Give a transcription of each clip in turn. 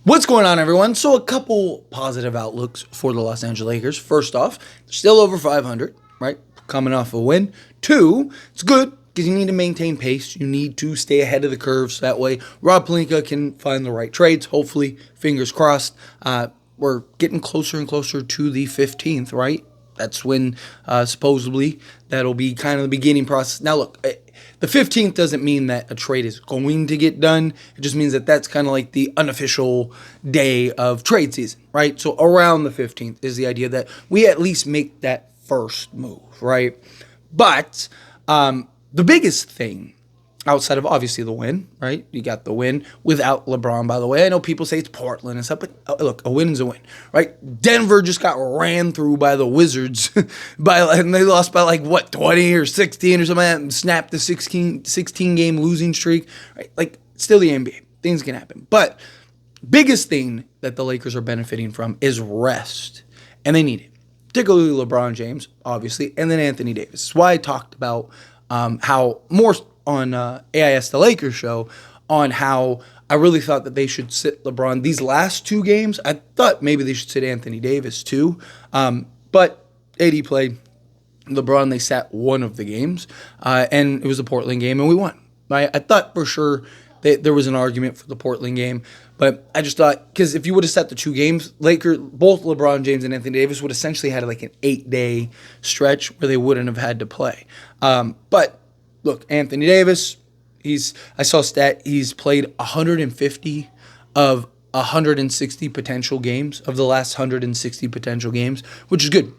What's going on, everyone? So, a couple positive outlooks for the Los Angeles Lakers. First off, they're still over 500, right? Coming off a win. Two, it's good because you need to maintain pace. You need to stay ahead of the curve so that way Rob Pelinka can find the right trades. Hopefully, fingers crossed. We're getting closer and closer to the 15th, right? That's when supposedly that'll be kind of the beginning process. Now, look, the 15th doesn't mean that a trade is going to get done. It just means that that's kind of like the unofficial day of trade season, right? So around the 15th is the idea that we at least make that first move, right? But the biggest thing outside of obviously the win, right? You got the win without LeBron, by the way. I know people say it's Portland and stuff, but look, a win is a win, right? Denver just got ran through by the Wizards, and they lost by 20 or 16 or something like that, and snapped the 16 game losing streak, right? Like, still the NBA. Things can happen. But biggest thing that the Lakers are benefiting from is rest, and they need it. Particularly LeBron James, obviously, and then Anthony Davis. That's why I talked about how more on AIS The Lakers show on how I really thought that they should sit LeBron. These last two games, I thought maybe they should sit Anthony Davis too. But AD played. LeBron, they sat one of the games, and it was the Portland game, and we won. I thought for sure that there was an argument for the Portland game, but I just thought, because if you would have set the two games, both LeBron James and Anthony Davis would essentially had like an 8-day stretch where they wouldn't have had to play. But look, Anthony Davis, I saw a stat, he's played 150 of 160 potential games, of the last 160 potential games, which is good,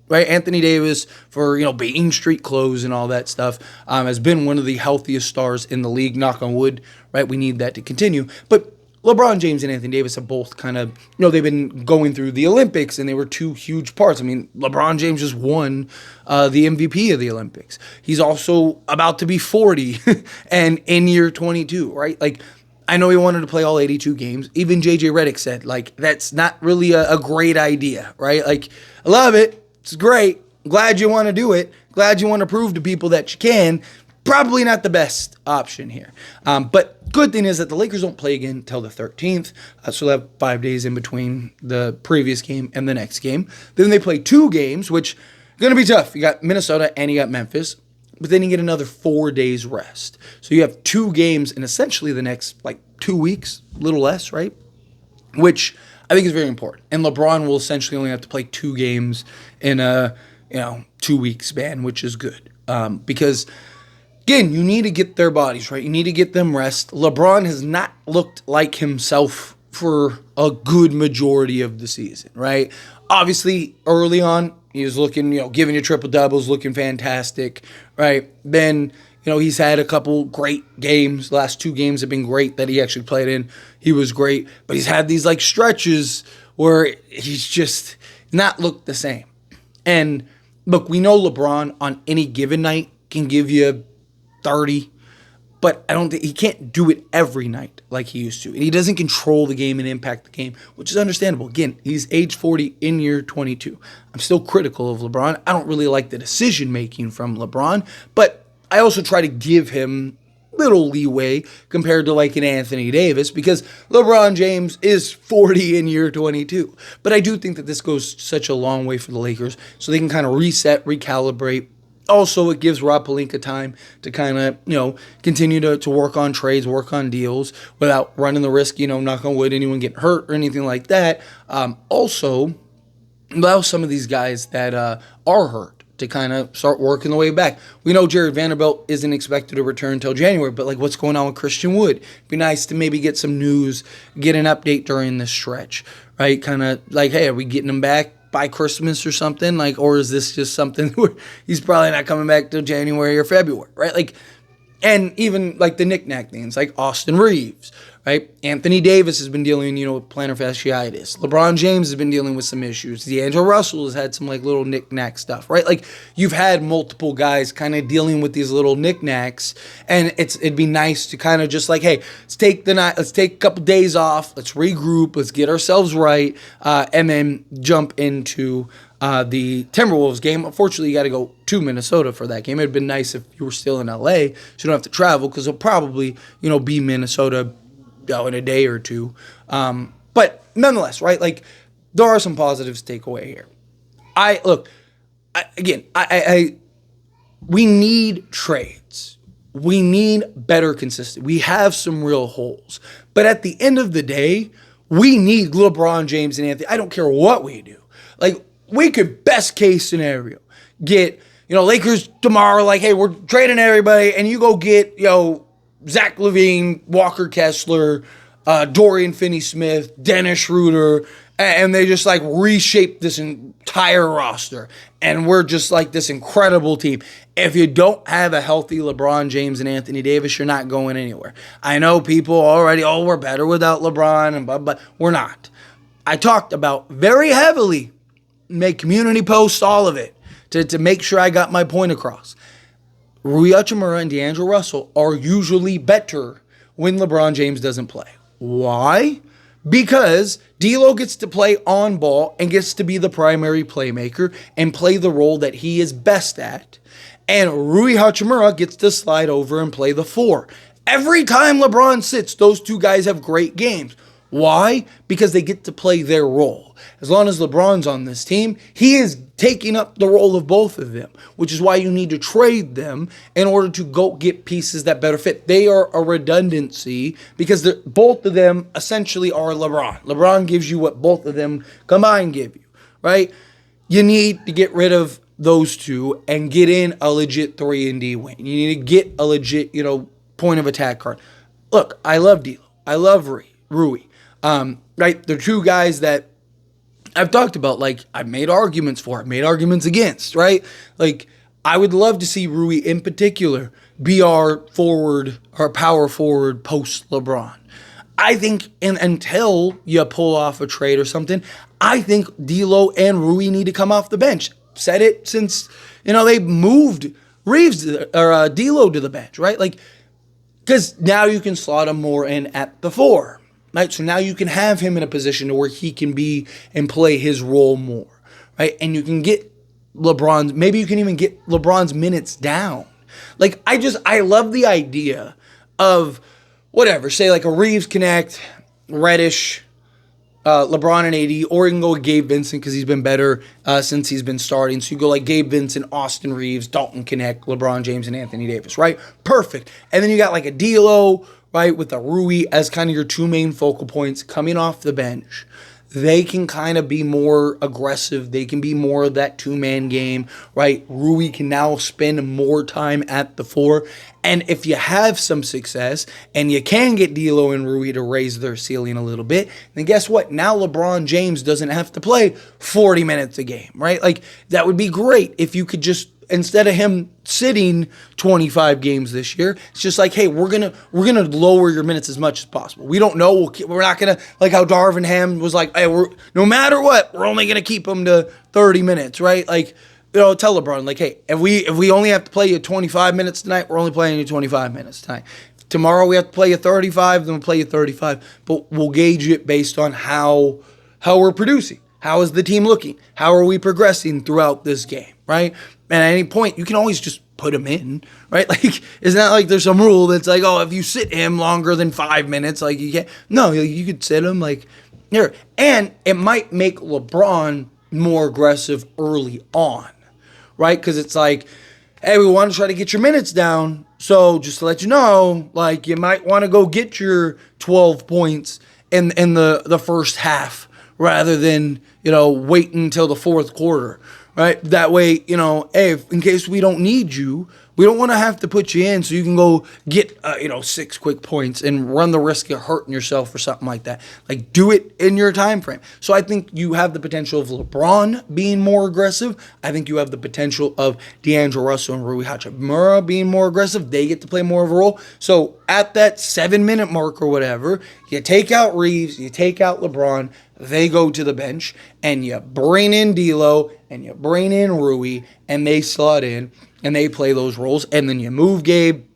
right? Anthony Davis, for being street clothes and all that stuff, has been one of the healthiest stars in the league, knock on wood, right? We need that to continue. But LeBron James and Anthony Davis have both kind of, they've been going through the Olympics, and they were two huge parts. I mean, LeBron James just won the MVP of the Olympics. He's also about to be 40 and in year 22, right? Like, I know he wanted to play all 82 games. Even JJ Redick said, that's not really a great idea, right? Like, I love it. It's great. Glad you want to do it. Glad you want to prove to people that you can. Probably not the best option here. But good thing is that the Lakers don't play again until the 13th. So they'll have 5 days in between the previous game and the next game. Then they play two games, which are going to be tough. You got Minnesota and you got Memphis. But then you get another 4 days rest. So you have two games in essentially the next 2 weeks, a little less, right? Which I think is very important. And LeBron will essentially only have to play two games in a 2-week span, which is good. Because again, you need to get their bodies right. You need to get them rest. LeBron has not looked like himself for a good majority of the season, right? Obviously, early on, he was looking, giving you triple doubles, looking fantastic, right? Then, he's had a couple great games. The last two games have been great that he actually played in. He was great, but he's had these stretches where he's just not looked the same. And look, we know LeBron on any given night can give you 30, but I don't think he can't do it every night like he used to. And he doesn't control the game and impact the game, which is understandable. Again, he's age 40 in year 22. I'm still critical of LeBron. I don't really like the decision making from LeBron, but I also try to give him little leeway compared to an Anthony Davis, because LeBron James is 40 in year 22. But I do think that this goes such a long way for the Lakers, so they can kind of reset, recalibrate. Also, it gives Rob Pelinka time to kind of, continue to work on trades, work on deals without running the risk, knock on wood, anyone getting hurt or anything like that. Also, allow some of these guys that are hurt to kind of start working the way back. We know Jared Vanderbilt isn't expected to return until January, but what's going on with Christian Wood? It'd be nice to maybe get some news, get an update during this stretch, right? Kind of hey, are we getting him back by Christmas or something? Or is this just something where he's probably not coming back till January or February, right? And even the knick-knack things like Austin Reeves, right? Anthony Davis has been dealing, with plantar fasciitis. LeBron James has been dealing with some issues. D'Angelo Russell has had some little knick-knack stuff, right? You've had multiple guys kind of dealing with these little knick-knacks, and it'd be nice to kind of just hey, let's take a couple days off, let's regroup, let's get ourselves right, and then jump into the Timberwolves game. Unfortunately, you got to go to Minnesota for that game. It'd been nice if you were still in LA, so you don't have to travel, because it'll probably, be Minnesota in a day or two. But nonetheless, right? Like, there are some positives to take away here. We need trades. We need better consistency. We have some real holes. But at the end of the day, we need LeBron James and Anthony. I don't care what we do. Like, we could, best case scenario, get, Lakers tomorrow, like, hey, we're trading everybody, and you go get, Zach LaVine, Walker Kessler, Dorian Finney-Smith, Dennis Schroeder, and they just like reshape this entire roster. And we're just like this incredible team. If you don't have a healthy LeBron James and Anthony Davis, you're not going anywhere. I know people already, we're better without LeBron, and but we're not. I talked about very heavily, make community posts, all of it, to make sure I got my point across. Rui Hachimura and D'Angelo Russell are usually better when LeBron James doesn't play. Why? Because D'Lo gets to play on ball and gets to be the primary playmaker and play the role that he is best at. And Rui Hachimura gets to slide over and play the 4. Every time LeBron sits, those two guys have great games. Why? Because they get to play their role. As long as LeBron's on this team, he is taking up the role of both of them, which is why you need to trade them in order to go get pieces that better fit. They are a redundancy because both of them essentially are LeBron. LeBron gives you what both of them combined give you, right? You need to get rid of those two and get in a legit 3-and-D wing. You need to get a legit, point of attack card. Look, I love D'Lo. I love Rui. Right? They're two guys that I've talked about, like, I've made arguments for, I've made arguments against, right? Like, I would love to see Rui in particular be our power forward post LeBron. I think until you pull off a trade or something, I think D'Lo and Rui need to come off the bench. Said it since, they moved D'Lo to the bench, right? Like, because now you can slot him more in at the 4. Right, so now you can have him in a position to where he can be and play his role more, right? And you can get maybe you can even get LeBron's minutes down. Like, I love the idea of whatever, say like a Reeves connect, Reddish, LeBron and AD, or you can go with Gabe Vincent because he's been better since he's been starting. So you go like Gabe Vincent, Austin Reeves, Dalton Connect, LeBron James, and Anthony Davis, right? Perfect. And then you got like a D'Lo, right, with a Rui as kind of your two main focal points coming off the bench. They can kind of be more aggressive. They can be more of that two-man game, right? Rui can now spend more time at the 4. And if you have some success and you can get D'Lo and Rui to raise their ceiling a little bit, then guess what? Now LeBron James doesn't have to play 40 minutes a game, right? Like, that would be great if you could just, instead of him sitting 25 games this year, it's just like, hey, we're gonna lower your minutes as much as possible. We don't know. We're not gonna, like how Darvin Ham was like, hey, no matter what, we're only gonna keep him to 30 minutes, right? Like, tell LeBron, like, hey, if we only have to play you 25 minutes tonight, we're only playing you 25 minutes tonight. Tomorrow we have to play you 35, then we'll play you 35. But we'll gauge it based on how we're producing. How is the team looking? How are we progressing throughout this game, right? And at any point, you can always just put him in, right? Like, it's not like there's some rule that's like, if you sit him longer than 5 minutes, like, you can't. No, you could sit him, like, here. And it might make LeBron more aggressive early on, right? Because it's like, hey, we want to try to get your minutes down, so just to let you know, like, you might want to go get your 12 points in the first half rather than, waiting until the fourth quarter. Right? That way, hey, in case we don't need you, we don't want to have to put you in so you can go get, 6 quick points and run the risk of hurting yourself or something like that. Like, do it in your time frame. So I think you have the potential of LeBron being more aggressive. I think you have the potential of D'Angelo Russell and Rui Hachimura being more aggressive. They get to play more of a role. So at that 7-minute mark or whatever, you take out Reeves, you take out LeBron, they go to the bench, and you bring in D'Lo, and you bring in Rui, and they slot in, and they play those roles, and then you move Gabe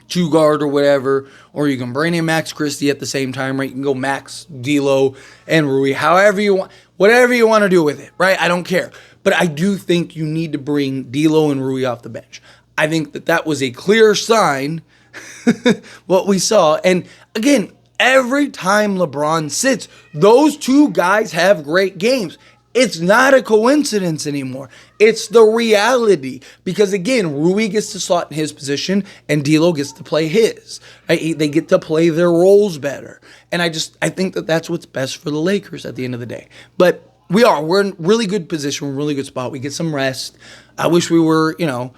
to guard or whatever, or you can bring in Max Christie at the same time, right? You can go Max, D'Lo, and Rui, however you want, whatever you want to do with it, right? I don't care. But I do think you need to bring D'Lo and Rui off the bench. I think that was a clear sign, what we saw. And again, Every time LeBron sits, those two guys have great games. It's not a coincidence anymore. It's the reality. Because again, Rui gets to slot in his position and D'Lo gets to play his. Right? They get to play their roles better. And I think that that's what's best for the Lakers at the end of the day. But we're in really good position. We're in a really good spot. We get some rest. I wish we were, I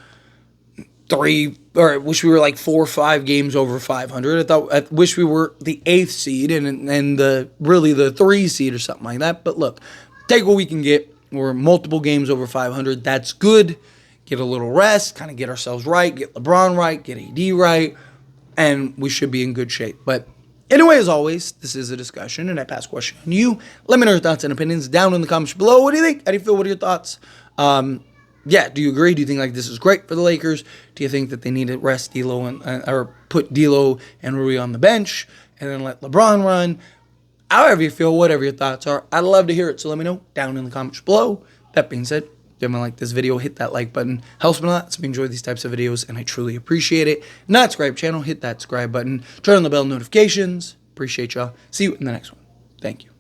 wish we were like 4 or 5 games over 500. I wish we were the 8th seed and the 3 seed or something like that. But look, take what we can get. We're multiple games over 500. That's good. Get a little rest, kind of get ourselves right, get LeBron right, get AD right, and we should be in good shape. But anyway, as always, this is a discussion, and I pass question on you. Let me know your thoughts and opinions down in the comments below. What do you think? How do you feel? What are your thoughts? Do you agree? Do you think like this is great for the Lakers? Do you think that they need to rest D'Lo or put D'Lo and Rui on the bench and then let LeBron run? However you feel, whatever your thoughts are, I'd love to hear it. So let me know down in the comments below. That being said, if you haven't liked this video, hit that like button. Helps me a lot. So if you enjoy these types of videos, and I truly appreciate it. Not subscribe channel, hit that subscribe button. Turn on the bell notifications. Appreciate y'all. See you in the next one. Thank you.